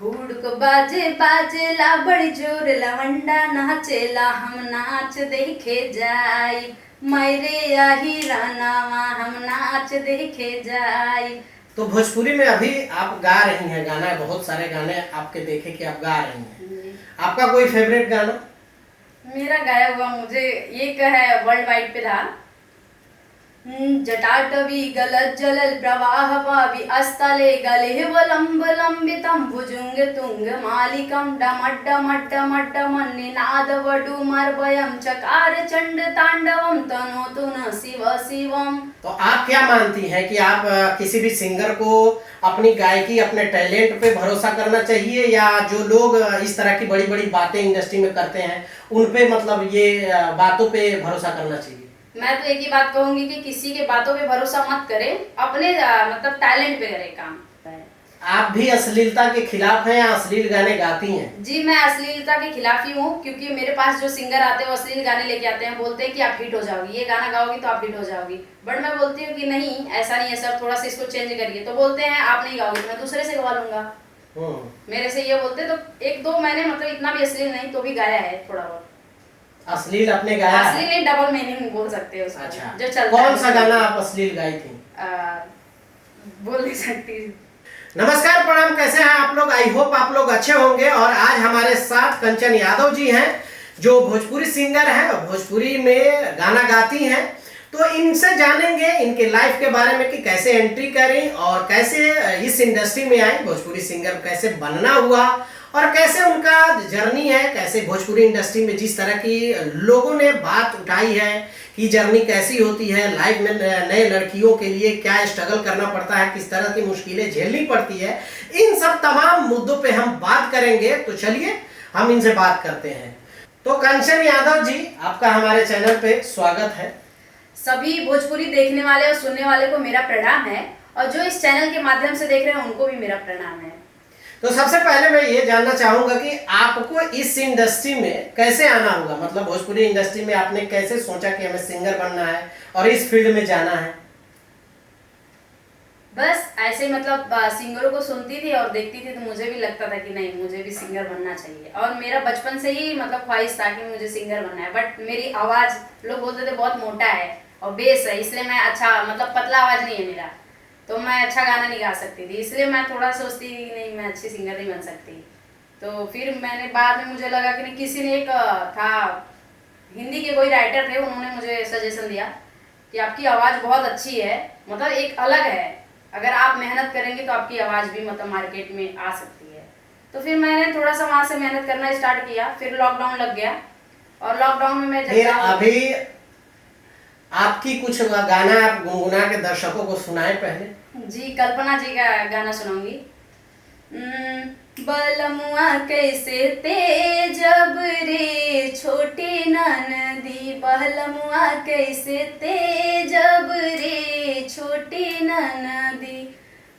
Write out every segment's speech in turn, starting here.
हुड़क बाजे बाजेला बड़ी जोर लवंडा नाचेला हम नाच देखे जाई मैरे आही रानावा हम नाच देखे जाई। तो भोजपुरी में अभी आप गा रही हैं गाना, बहुत सारे गाने आपके देखे कि आप गा रही हैं। आपका कोई फेवरेट गाना? मेरा गाया हुआ मुझे एक है वर्ल्ड वाइड पे था, जटाटवी गलत जलल प्रवाह पावि अस्तले गले वलंब लंबितम भुजुंग तुंग मालिकम डमड्डमड्डमड्डमन्निनाद वडुमर्भयम चकार चंड तांडवम तनोतु न शिव शिवम। तो आप क्या मानती हैं कि आप किसी भी सिंगर को अपनी गायकी, अपने टैलेंट पे भरोसा करना चाहिए या जो लोग इस तरह की बड़ी बड़ी बातें इंडस्ट्री में करते हैं उन पे मतलब ये बातों पे भरोसा करना चाहिए? मैं तो एक ही बात कहूंगी कि किसी के बातों पे भरोसा मत करें, अपने मतलब टैलेंट पे करें काम। आप भी अश्लीलता के खिलाफ हैं या अश्लील गाने गाती हैं? जी मैं अश्लीलता के खिलाफ ही हूँ, क्योंकि मेरे पास जो सिंगर आते हैं वो अश्लील गाने लेके आते हैं, बोलते हैं कि आप हिट हो जाओगी, ये गाना गाओगी तो आप हिट हो जाओगी। बट मैं बोलती हूँ कि नहीं, ऐसा नहीं है सर, थोड़ा सा इसको चेंज करिए। तो बोलते हैं आप नहीं गाओगी तो मैं दूसरे से गवा लूंगा। मेरे से ये बोलते, तो एक दो मैंने मतलब इतना भी अश्लील नहीं तो भी गाया है थोड़ा बहुत। अश्लील अपने गाया? अश्लील नहीं, डबल मीनिंग बोल सकते हैं उसको। अच्छा, जो चलता कौन सा गाना आप अश्लील गाई थी? बोल नहीं सकती। नमस्कार, प्रणाम, कैसे हैं आप लोग? आई होप आप लोग अच्छे होंगे। और आज हमारे साथ कंचन यादव जी हैं जो भोजपुरी सिंगर हैं और भोजपुरी में गाना गाती हैं। तो इनसे जानेंगे इनके लाइफ के बारे में कि कैसे एंट्री करी और कैसे इस इंडस्ट्री में आई, भोजपुरी सिंगर कैसे बनना हुआ और कैसे उनका जर्नी है, कैसे भोजपुरी इंडस्ट्री में जिस तरह की लोगों ने बात उठाई है कि जर्नी कैसी होती है, लाइफ में नए लड़कियों के लिए क्या स्ट्रगल करना पड़ता है, किस तरह की मुश्किलें झेलनी पड़ती है, इन सब तमाम मुद्दों पे हम बात करेंगे। तो चलिए हम इनसे बात करते हैं। तो कंचन यादव जी, आपका हमारे चैनल पे स्वागत है। सभी भोजपुरी देखने वाले और सुनने वाले को मेरा प्रणाम है, और जो इस चैनल के माध्यम से देख रहे हैं उनको भी मेरा प्रणाम है। तो सबसे पहले मैं ये जानना चाहूंगा कि आपको इस इंडस्ट्री में कैसे आना होगा, मतलब भोजपुरी इंडस्ट्री में आपने कैसे सोचा कि हमें सिंगर बनना है और इस फील्ड में जाना है? बस ऐसे मतलब सिंगरों को सुनती थी और देखती थी तो मुझे भी लगता था कि नहीं, मुझे भी सिंगर बनना चाहिए। और मेरा बचपन से ही मतलब ख्वाहिश था कि मुझे सिंगर बनना है। बट मेरी आवाज़, लोग बोलते थे बहुत मोटा है और बेस है, इसलिए मैं अच्छा मतलब पतला आवाज़ नहीं है मेरा, तो मैं अच्छा गाना नहीं गा सकती थी। इसलिए मैं थोड़ा सोचती थी कि नहीं, मैं अच्छी सिंगर नहीं बन सकती। तो फिर मैंने बाद में मुझे लगा कि नहीं, किसी ने एक था हिंदी के कोई राइटर थे, उन्होंने मुझे सजेशन दिया कि आपकी आवाज़ बहुत अच्छी है, मतलब एक अलग है, अगर आप मेहनत करेंगे तो आपकी आवाज़ भी मतलब मार्केट में आ सकती है। तो फिर मैंने थोड़ा सा वहाँ से मेहनत करना स्टार्ट किया। फिर लॉकडाउन लग गया और लॉकडाउन में मैं फिर अभी आपकी कुछ गाना आप गुनगुना के दर्शकों को सुनाए पहले। जी कल्पना जी का गाना सुनाऊंगी। बलमुआ कैसे तेजब रे छोटे ननदी, बलमुआ कैसे तेजब रे छोटे ननदी।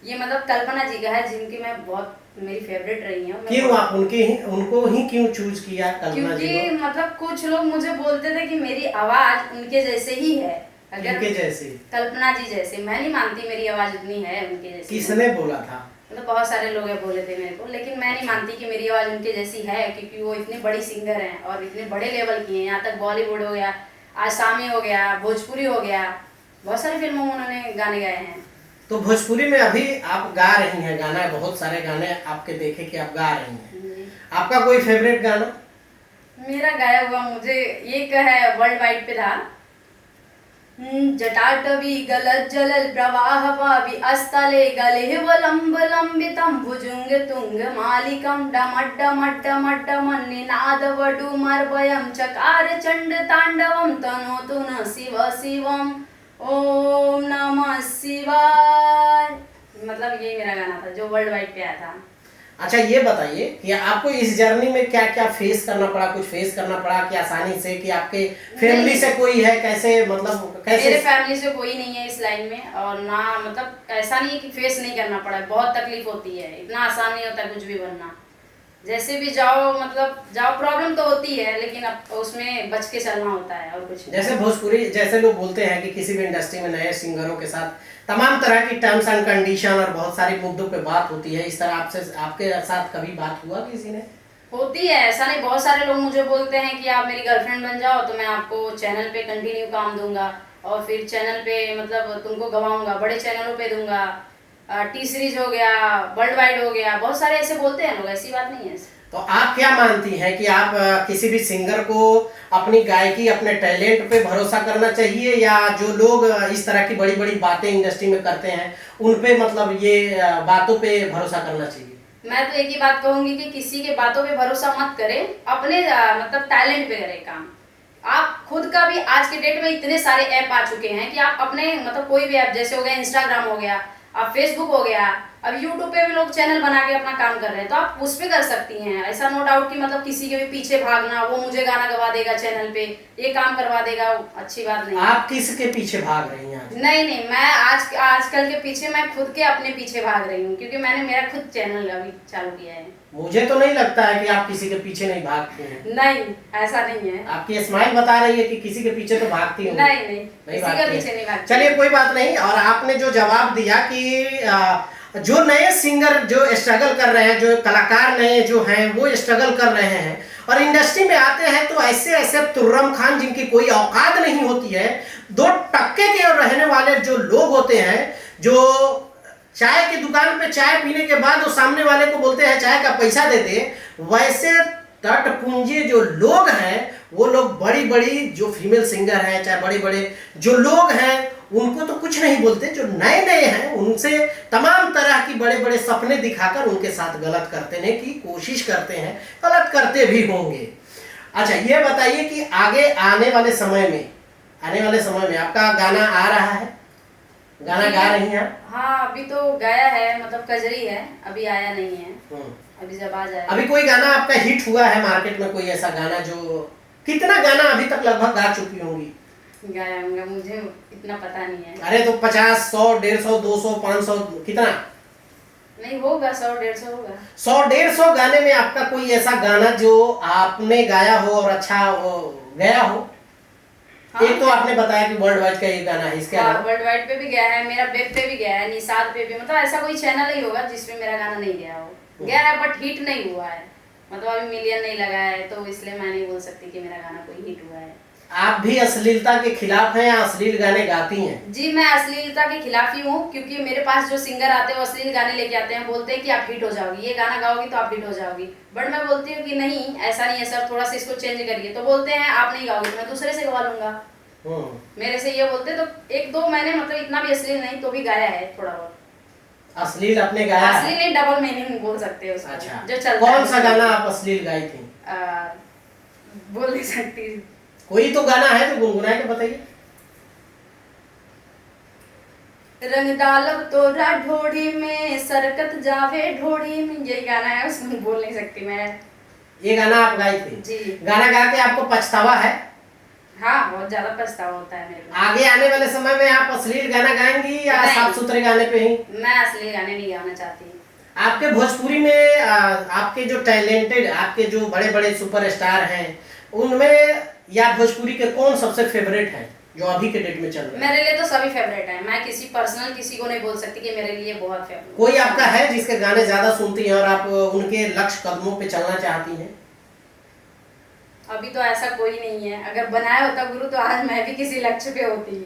ये मतलब कल्पना जी का है, जिनकी मैं बहुत मेरी फेवरेट रही हूँ। क्यों आप उनको ही क्यों चूज किया कल्पना जी को? क्योंकि मतलब कुछ लोग मुझे बोलते थे कि मेरी आवाज उनके जैसे ही है। अगर उनके जैसी? कल्पना जी जैसे। मैं नहीं मानती मेरी आवाज उतनी है उनके जैसी। किसने बोला था? मतलब बहुत सारे लोग बोले थे मेरे को, लेकिन मैं नहीं मानती कि मेरी आवाज उनके जैसी है, क्योंकि वो इतनी बड़ी सिंगर हैं और इतने बड़े लेवल की हैं। यहाँ तक बॉलीवुड हो गया, आसामी हो गया, भोजपुरी हो गया, बहुत सारी फिल्मों में उन्होंने गाने गाए हैं। तो भोजपुरी में अभी आप गा रही हैं गाना, बहुत सारे गाने आपके देखे कि आप गा रही हैं। आपका कोई फेवरेट गाना? मेरा गाया हुआ मुझे एक है वर्ल्ड वाइड पे था, जटाटवी गलत जलल प्रवाह पावि अस्तले गले वलंब लंबितम भुजुंग तुंग मालिकम डमड्डमड्डमड्डमन्निनाद वडुमर्भयम चकार चंड तांडवम तनोतु न शिव शिवम। ओम नमः शिवाय। मतलब ये मेरा गाना था जो वर्ल्ड वाइड पे आया था। अच्छा, ये बताइए कि आपको इस जर्नी में क्या क्या फेस करना पड़ा? कुछ फेस करना पड़ा कि आसानी से, कि आपके फैमिली से कोई है, कैसे मतलब कैसे? मेरे फैमिली से कोई नहीं है इस लाइन में, और ना मतलब ऐसा नहीं है कि फेस नहीं करना पड़ा है, बहुत तकलीफ होती है, इतना आसान नहीं होता कुछ भी बनना। जैसे भी जाओ, मतलब जाओ, प्रॉब्लम तो होती है, लेकिन अब उसमें बच के चलना होता है और कुछ नहीं। जैसे भोजपुरी, जैसे लोग बोलते हैं कि किसी भी इंडस्ट्री में नए सिंगरों के साथ तमाम तरह की टर्म्स एंड कंडीशन और बहुत सारे मुद्दों पे बात होती है, इस तरह आपसे आपके साथ कभी बात हुआ किसी ने? होती है, ऐसा नहीं, बहुत सारे लोग मुझे बोलते हैं कि आप मेरी गर्लफ्रेंड बन जाओ तो मैं आपको चैनल पे कंटिन्यू काम दूंगा, और फिर चैनल पे मतलब तुमको गवाऊंगा, बड़े चैनलों पे दूंगा, टी सीरीज हो गया, वर्ल्ड वाइड हो गया, बहुत सारे ऐसे बोलते हैं लोग, ऐसी बात नहीं है। तो आप क्या मानती हैं कि आप किसी भी सिंगर को अपनी गायकी, अपने टैलेंट पे भरोसा करना चाहिए, या जो लोग इस तरह की बड़ी बड़ी बातें इंडस्ट्री में करते हैं उन पे, मतलब ये बातों पे भरोसा करना चाहिए? मैं तो एक ही बात कहूंगी कि किसी के बातों पे भरोसा मत करें, अपने मतलब टैलेंट पे करें काम। आप खुद का भी आज के डेट में इतने सारे ऐप आ चुके हैं कि आप अपने मतलब कोई भी ऐप, जैसे हो गया इंस्टाग्राम हो गया, अब फेसबुक हो गया, अब यूट्यूब पे भी लोग चैनल बना के अपना काम कर रहे हैं, तो आप उस पे कर सकती हैं। ऐसा नो डाउट कि मतलब किसी के भी पीछे भागना, वो मुझे गाना गवा देगा चैनल पे, ये काम करवा देगा, अच्छी बात नहीं। आप किसके पीछे भाग रही हैं आज? नहीं नहीं, मैं आजकल के पीछे, मैं खुद के अपने पीछे भाग रही हूँ, क्योंकि मैंने मेरा खुद चैनल अभी चालू किया है। मुझे तो नहीं लगता है कि आप किसी के पीछे नहीं भागती हैं। नहीं, ऐसा नहीं है। आपकी स्माइल बता रही है कि किसी के पीछे तो भागती हूँ। नहीं नहीं, किसी के पीछे नहीं भागती। चलिए कोई बात नहीं। और आपने जो जवाब दिया कि जो नए सिंगर जो स्ट्रगल कर रहे हैं, जो कलाकार नए जो हैं वो स्ट्रगल कर रहे हैं और इंडस्ट्री में आते हैं, तो ऐसे ऐसे तुर्रम खान जिनकी कोई औकात नहीं होती है, दो टक्के के रहने वाले जो लोग होते हैं, जो चाय की दुकान पे चाय पीने के बाद वो सामने वाले को बोलते हैं चाय का पैसा दे दे, वैसे तटपुंजी जो लोग हैं, वो लोग बड़ी बड़ी जो फीमेल सिंगर हैं, चाहे बड़े बड़े जो लोग हैं, उनको तो कुछ नहीं बोलते। जो नए नए हैं उनसे तमाम तरह की बड़े बड़े सपने दिखाकर उनके साथ गलत करने की कोशिश करते हैं, गलत करते भी होंगे। अच्छा ये बताइए कि आगे आने वाले समय में आपका गाना आ रहा है, गाना गा रही हैं? हाँ, अभी तो गाया है, मतलब कजरी है, अभी आया नहीं है। अभी जब आ जाए। अभी कोई गाना आपका हिट हुआ है मार्केट में, कोई ऐसा गाना जो, कितना गाना अभी तक लगभग गा चुकी होंगी? गाया होगा, मुझे इतना पता नहीं है। अरे तो 50, 100, 150, 200, 500 कितना? नहीं होगा, 100-150 होगा। 100-150 गाने में आपका कोई ऐसा गाना जो आपने गाया हो और अच्छा गया हो? हाँ, एक तो आपने बताया कि वर्ल्ड वाइड का ये गाना है, इसके अलावा वर्ल्ड वाइड पे भी गया है, मेरा वेब पे भी गया है, निषाद पे भी, मतलब ऐसा कोई चैनल नहीं होगा जिसमें मेरा गाना नहीं गया हो। गया है बट हिट नहीं हुआ है, मतलब अभी मिलियन नहीं लगा है, तो इसलिए मैं नहीं बोल सकती कि मेरा गाना कोई हिट हुआ है। आप भी अश्लीलता के खिलाफ हैं या अश्लील गाने गाती हैं? जी, मैं अश्लीलता के खिलाफ ही हूँ, क्योंकि मेरे पास जो सिंगर आते हैं वो अश्लील गाने लेके आते हैं, बोलते हैं कि आप हिट हो जाओगी, ये गाना गाओगी तो आप हिट हो जाओगी। बट मैं बोलती हूँ कि नहीं, ऐसा नहीं है सर, थोड़ा सा इसको चेंज करिए। तो बोलते हैं आप नहीं गाओगी तो मैं दूसरे से गवा लूंगा। मेरे से ये बोलते, तो 1-2 मैंने मतलब इतना भी अश्लील नहीं तो भी गाया है थोड़ा बहुत। अश्लील अपने गाया है? अश्लील नहीं, डबल मीनिंग बोल सकते हैं उसको। अच्छा, जो चलता कौन सा गाना आप अश्लील गाई थी? बोल नहीं सकती। कोई तो गाना है तो गुनगुना के बताइए। रंग डालब तोरा ढोड़ी में, सरकत जावे ढोड़ी में, यही गाना है, उसमें बोल नहीं सकती मैं। ये गाना आप गाई थी? जी। गाना गा के आपको पछतावा है? हाँ, बहुत ज्यादा पछतावा होता है मेरे को। आगे आने वाले समय में आप अश्लील गाना गाएंगी या साफ सुथरे गाने पे ही? मैं अश्लील गाने नहीं गाना चाहती। आपके भोजपुरी में आपके जो टैलेंटेड, आपके जो बड़े बड़े सुपरस्टार हैं, उनमें या भोजपुरी के कौन सबसे फेवरेट है जो अभी के डेट में चल रहे हैं? मेरे लिए तो सभी फेवरेट है, मैं किसी पर्सनल किसी को नहीं बोल सकती कि मेरे लिए बहुत फेवरेट। कोई आपका है जिसके गाने ज्यादा सुनती हैं और आप उनके लक्ष्य कदमों पे चलना चाहती हैं? अभी तो ऐसा कोई नहीं है, अगर बनाया होता गुरु तो आज मैं भी किसी लक्ष्य पे होती।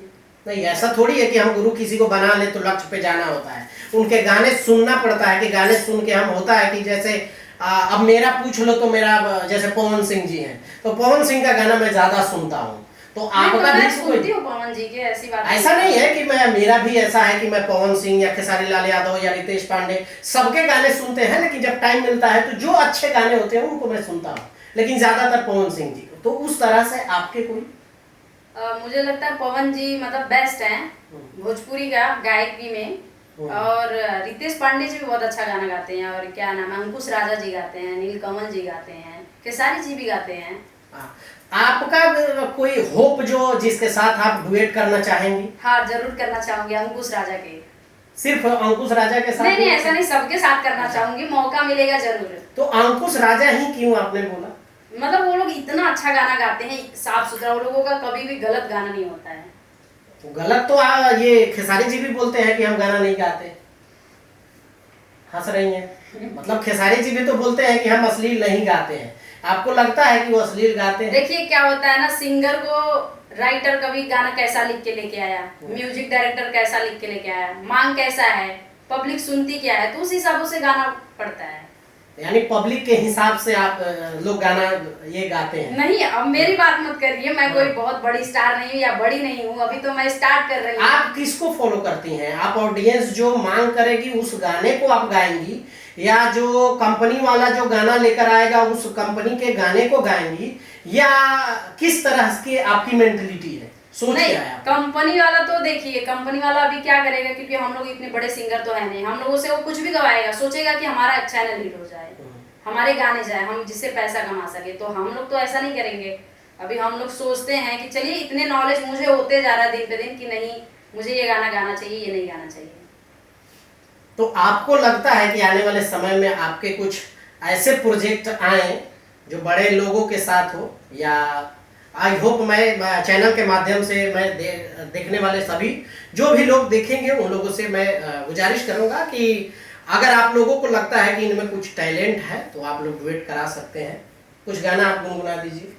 नहीं, ऐसा थोड़ी है कि हम गुरु किसी को बना ले तो लक्ष्य पे जाना होता है, उनके गाने सुनना पड़ता है। कि गाने सुन के हम, होता है कि जैसे अब मेरा पूछ लो तो मेरा जैसे पवन सिंह जी हैं, तो पवन सिंह का गाना मैं ज्यादा सुनता हूँ, तो आपका भी सुनती हूँ पवन जी के, ऐसी बात ऐसा नहीं है कि मैं, मेरा भी ऐसा है कि मैं पवन सिंह या खेसारी लाल यादव या रितेश पांडे सबके गाने सुनते हैं, लेकिन जब टाइम मिलता है तो जो अच्छे गाने होते हैं उनको मैं सुनता हूँ, लेकिन ज्यादातर पवन सिंह जी को। तो उस तरह से आपके कोई? मुझे लगता है पवन जी मतलब बेस्ट हैं भोजपुरी का गायकी में, और रितेश पांडे जी भी बहुत अच्छा गाना गाते हैं, और क्या नाम है, अंकुश राजा जी गाते हैं, नीलकमल जी गाते हैं, खेसारी जी भी गाते हैं। आपका कोई होप जो जिसके साथ आप डुएट करना चाहेंगी? हाँ, जरूर करना चाहूंगी, अंकुश राजा के। सिर्फ अंकुश राजा के साथ? नहीं नहीं, ऐसा नहीं, सबके साथ करना चाहूंगी, मौका मिलेगा जरूर। तो अंकुश राजा ही क्यों आपने बोला? मतलब वो लोग इतना अच्छा गाना गाते हैं, साफ सुथरा, वो लोगों का कभी भी गलत गाना नहीं होता है। तो गलत तो ये खेसारी जी भी बोलते हैं कि हम गाना नहीं गाते। हंस रही हैं। मतलब खेसारी जी भी तो बोलते हैं कि हम अश्लील नहीं गाते हैं। आपको लगता है कि वो अश्लील गाते हैं? देखिए क्या होता है ना, सिंगर को राइटर कभी गाना कैसा लिख के लेके आया, म्यूजिक डायरेक्टर कैसा लिख के लेके आया, मांग कैसा है, पब्लिक सुनती क्या है, तो उस हिसाब से गाना पड़ता है। यानी पब्लिक के हिसाब से आप लोग गाना ये गाते हैं? नहीं, अब मेरी बात मत करिए, मैं कोई बहुत बड़ी स्टार नहीं हूँ या बड़ी नहीं हूँ, अभी तो मैं स्टार्ट कर रही हूँ। आप किसको फॉलो करती हैं? आप ऑडियंस जो मांग करेगी उस गाने को आप गाएंगी, या जो कंपनी वाला जो गाना लेकर आएगा उस कंपनी के गाने को गाएंगी, या किस तरह की आपकी मेंटलिटी है, सोच नहीं, क्या है? कंपनी वाला तो देखिए, कंपनी वाला अभी क्या करेगा, क्योंकि हम लोग इतने बड़े सिंगर तो है नहीं, हम लोगों से वो कुछ भी गवाएगा, सोचेगा कि हमारा चैनल हिट हो जाए, हमारे गाने जाए, हम जिससे पैसा कमा सके। तो हम लोग तो ऐसा नहीं करेंगे। अभी हम लोग सोचते हैं कि चलिए, इतने नॉलेज मुझे होते जा रहा है दिन पे दिन कि नहीं, मुझे ये गाना गाना चाहिए, ये नहीं गाना चाहिए। तो आपको लगता है कि आने वाले समय में आपके कुछ ऐसे प्रोजेक्ट आए जो बड़े लोगों के साथ हो, या आई होप मैं चैनल के माध्यम से मैं देखने वाले सभी जो भी लोग देखेंगे उन लोगों से मैं गुजारिश करूंगा कि अगर आप लोगों को लगता है कि इनमें कुछ टैलेंट है तो आप लोग डुएट करा सकते हैं। कुछ गाना आप गुनगुना दीजिए।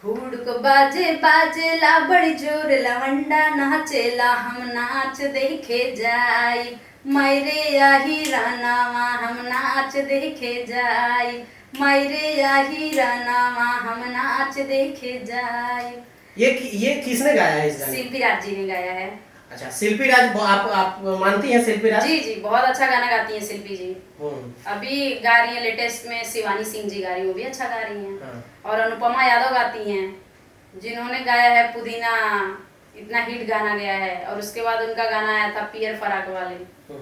हुड़को बाजे बाजेला बड़ी जोर लवंडा नाचेला, हम नाच देखे जाई, मैरे आही रानावा हम नाच देखे जाई, मैरे आही रानावा हम नाच देखे जाई। ये किसने गाया है इस गाने? शिल्पी राज जी ने गाया है। अच्छा, शिल्पी राज आप मानती हैं शिल्पी राज? जी जी, बहुत अच्छा गाना गाती हैं शिल्पी जी। अभी गा रही हैं लेटेस्ट में शिवानी सिंह जी गा रही हैं, वो भी अच्छा गा रही हैं। हाँ। और अनुपमा यादव गाती हैं, जिन्होंने गाया है पुदीना, इतना हिट गाना गया है, और उसके बाद उनका गाना आया था पियर फराक वाले।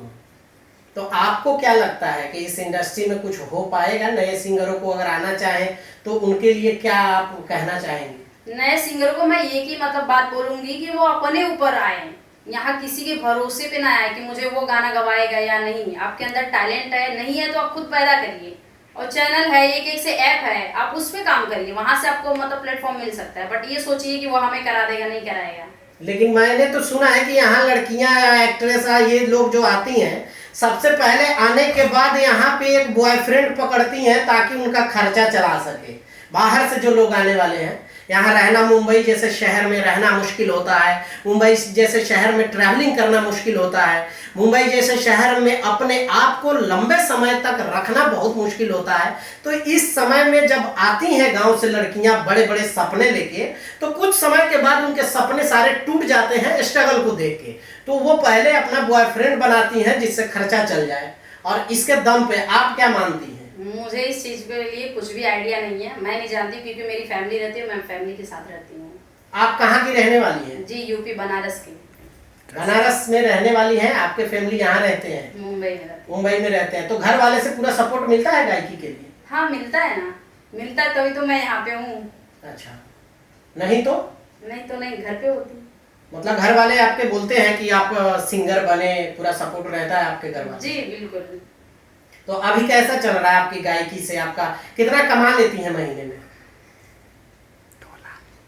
तो आपको क्या लगता है कि इस इंडस्ट्री में कुछ हो पाएगा? नए सिंगरों को अगर आना चाहे तो उनके लिए क्या आप कहना चाहेंगे? नए सिंगरों को मैं एक ही मतलब बात बोलूंगी कि वो अपने ऊपर आए, यहाँ किसी के भरोसे पे ना आए कि मुझे वो गाना गवाएगा या नहीं। आपके अंदर टैलेंट है, नहीं है तो आप खुद पैदा करिए, और चैनल है, एक से ऐप है, आप उस पे काम करिए, वहां से आपको मतलब प्लेटफॉर्म मिल सकता है। बट ये सोचिए कि वो हमें करा देगा, नहीं कराएगा। लेकिन मैंने तो सुना है कि यहाँ लड़कियां एक्ट्रेस ये लोग जो आती हैं, सबसे पहले आने के बाद यहाँ पे एक बॉयफ्रेंड पकड़ती हैं ताकि उनका खर्चा चला सके। बाहर से जो लोग आने वाले हैं, यहाँ रहना, मुंबई जैसे शहर में रहना मुश्किल होता है, मुंबई जैसे शहर में ट्रैवलिंग करना मुश्किल होता है, मुंबई जैसे शहर में अपने आप को लंबे समय तक रखना बहुत मुश्किल होता है। तो इस समय में जब आती हैं गांव से लड़कियां बड़े बड़े सपने लेके, तो कुछ समय के बाद उनके सपने सारे टूट जाते हैं स्ट्रगल को देख के। तो वो पहले अपना बॉयफ्रेंड बनाती हैं जिससे खर्चा चल जाए, और इसके दम पे आप क्या मानती हैं? मुझे इस चीज के लिए कुछ भी आइडिया नहीं है, मैं नहीं जानती, क्योंकि मेरी फैमिली रहती है, मैं फैमिली के साथ रहती हूँ। आप कहाँ की रहने वाली हैं? जी, यूपी बनारस की। बनारस में रहने वाली हैं, आपके फैमिली यहाँ रहते हैं? मुंबई में रहते हैं। मुंबई में रहते हैं। तो घर वाले से पूरा सपोर्ट मिलता है गायकी के लिए? हाँ, मिलता है ना, मिलता है, तभी तो मैं यहाँ पे हूँ। अच्छा, नहीं तो? नहीं तो नहीं, घर पे होती। मतलब घर वाले आपके बोलते हैं कि आप सिंगर बने, पूरा सपोर्ट रहता है आपके घर वाले? जी बिल्कुल। तो अभी कैसा चल रहा है आपकी गायकी से? आपका कितना कमा लेती हैं महीने में?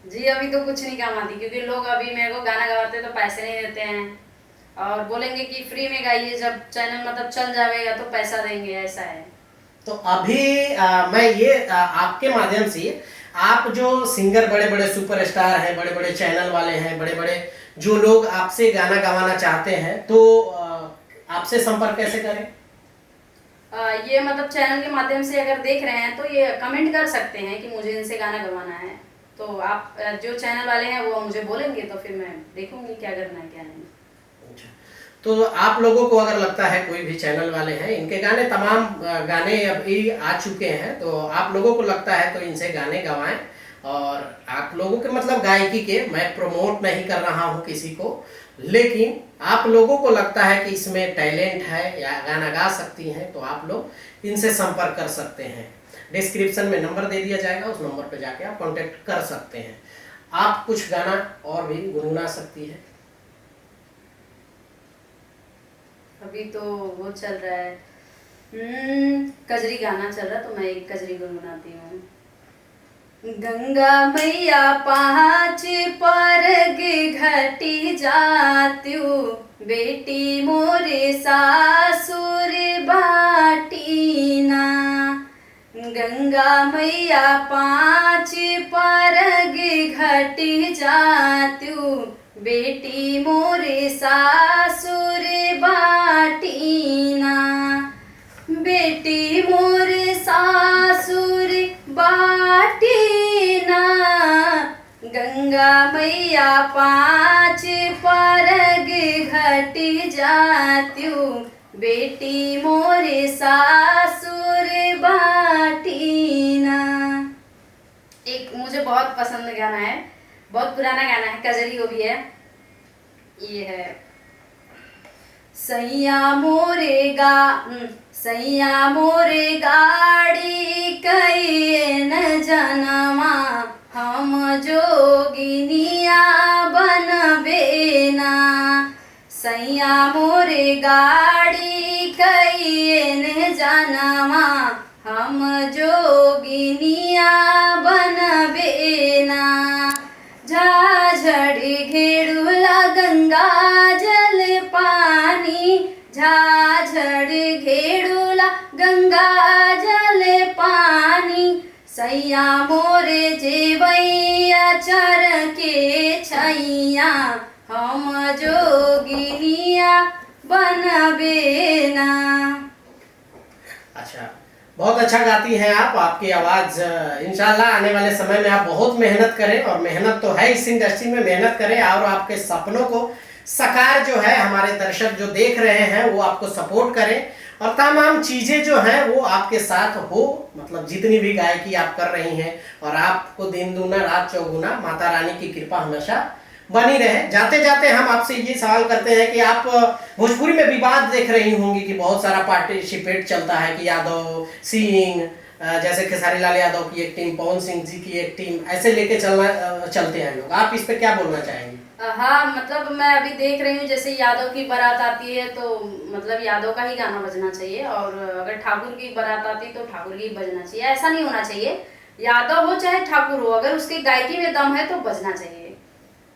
जी अभी तो कुछ नहीं कमाती, क्योंकि लोग अभी मेरे को गाना गवाते तो पैसे नहीं देते हैं, और बोलेंगे कि फ्री में गाइए, जब चैनल मतलब चल जाएगा तो पैसा देंगे, ऐसा है। तो अभी मैं ये आपके माध्यम से, आप जो सिंगर, बड़े बड़े सुपरस्टार हैं, बड़े बड़े चैनल वाले हैं, बड़े बड़े जो लोग आपसे गाना गवाना चाहते हैं, तो आपसे संपर्क कैसे करें? ये मतलब चैनल के माध्यम से अगर देख रहे हैं तो ये कमेंट कर सकते हैं कि मुझे इनसे गाना गवाना है, तो आप जो चैनल वाले हैं वो मुझे बोलेंगे, तो फिर मैं देखूंगी क्या करना है क्या नहीं। अच्छा, तो आप लोगों को अगर लगता है, कोई भी चैनल वाले हैं, इनके गाने, तमाम गाने अभी आ चुके हैं, तो आप लोगों को लगता है तो इनसे गाने गवाएं। और आप लोगों के मतलब गायकी के, मैं प्रमोट नहीं कर रहा हूँ किसी को, लेकिन आप लोगों को लगता है कि इसमें टैलेंट है या गाना गा सकती हैं, तो आप लोग इनसे संपर्क कर सकते हैं। डिस्क्रिप्शन में नंबर दे दिया जाएगा, उस नंबर पर जाके आप कांटेक्ट कर सकते हैं। आप कुछ गाना और भी गुनगुना सकती है। अभी तो वो चल रहा है, कजरी गाना चल रहा, तो मैं एक कजरी गुनगुनाती हूँ। गंगा मैया पाँच परग घटी जात्यु, बेटी मोरे सासुर बाटीना। गंगा मैया पाँच परग घटी जात्यु, बेटी मोरे सासुर बाटीना। बेटी मोरे सासुर बाटीना। गंगा मैया पाँच परग घटी जात्यु, बेटी मोरे सासुर बाटीना। एक मुझे बहुत पसंद गाना है, बहुत पुराना गाना है, कजरी को भी है। ये है, सैया मोरे गाड़ी कई न जनवा, हम जोगिनिया बनबे ना। सैया मोरे गाड़ी कई न जनवा, हम जोगिनिया बनबे ना। झाझड़ घेड़ुला गंगा जल पानी, झाझड़ घेड़ुला गंगा जल पानी। सैया मोरे जेवैया चर के छैया, हम जोगिनिया बनबे ना। अच्छा, बहुत अच्छा गाती हैं आप। आपकी आवाज़ इंशाल्लाह आने वाले समय में आप बहुत मेहनत करें, और मेहनत तो है इस इंडस्ट्री में, मेहनत करें और आपके सपनों को साकार जो है हमारे दर्शक जो देख रहे हैं वो आपको सपोर्ट करें, और तमाम चीज़ें जो हैं वो आपके साथ हो। मतलब जितनी भी गायकी आप कर रही हैं, और आपको दिन दूना रात चौगुना माता रानी की कृपा हमेशा बनी रहे। जाते जाते हम आपसे ये सवाल करते हैं कि आप भोजपुरी में विवाद देख रही होंगी कि बहुत सारा पार्टिसिपेट चलता है कि यादव सिंह, जैसे खेसारी लाल यादव की एक टीम, पवन सिंह जी की एक टीम, ऐसे लेके चलते हैं लोग। आप इस पे क्या बोलना चाहेंगी? हाँ, मतलब मैं अभी देख रही हूँ, जैसे यादव की बारात आती है तो मतलब यादव का ही गाना बजना चाहिए, और अगर ठाकुर की बारात आती तो ठाकुर की बजना चाहिए। ऐसा नहीं होना चाहिए, यादव हो चाहे ठाकुर हो, अगर उसके गायकी में दम है तो बजना चाहिए।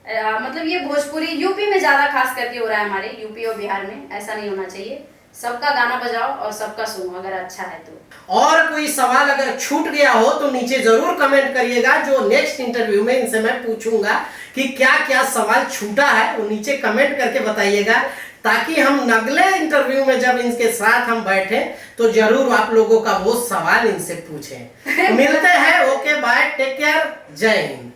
मतलब ये भोजपुरी यूपी में ज़्यादा खास करके हो रहा है, हमारे यूपी और बिहार में। ऐसा नहीं होना चाहिए, सबका गाना बजाओ और सबका सुनो अगर अच्छा है तो। और कोई सवाल अगर छूट गया हो तो नीचे जरूर कमेंट करिएगा, जो नेक्स्ट इंटरव्यू में इनसे मैं पूछूंगा कि क्या क्या सवाल छूटा है, वो नीचे कमेंट करके बताइएगा, ताकि हम अगले इंटरव्यू में जब इनके साथ हम बैठे तो जरूर आप लोगों का वो सवाल इनसे पूछें। मिलते हैं, ओके बाय, टेक केयर, जय हिंद।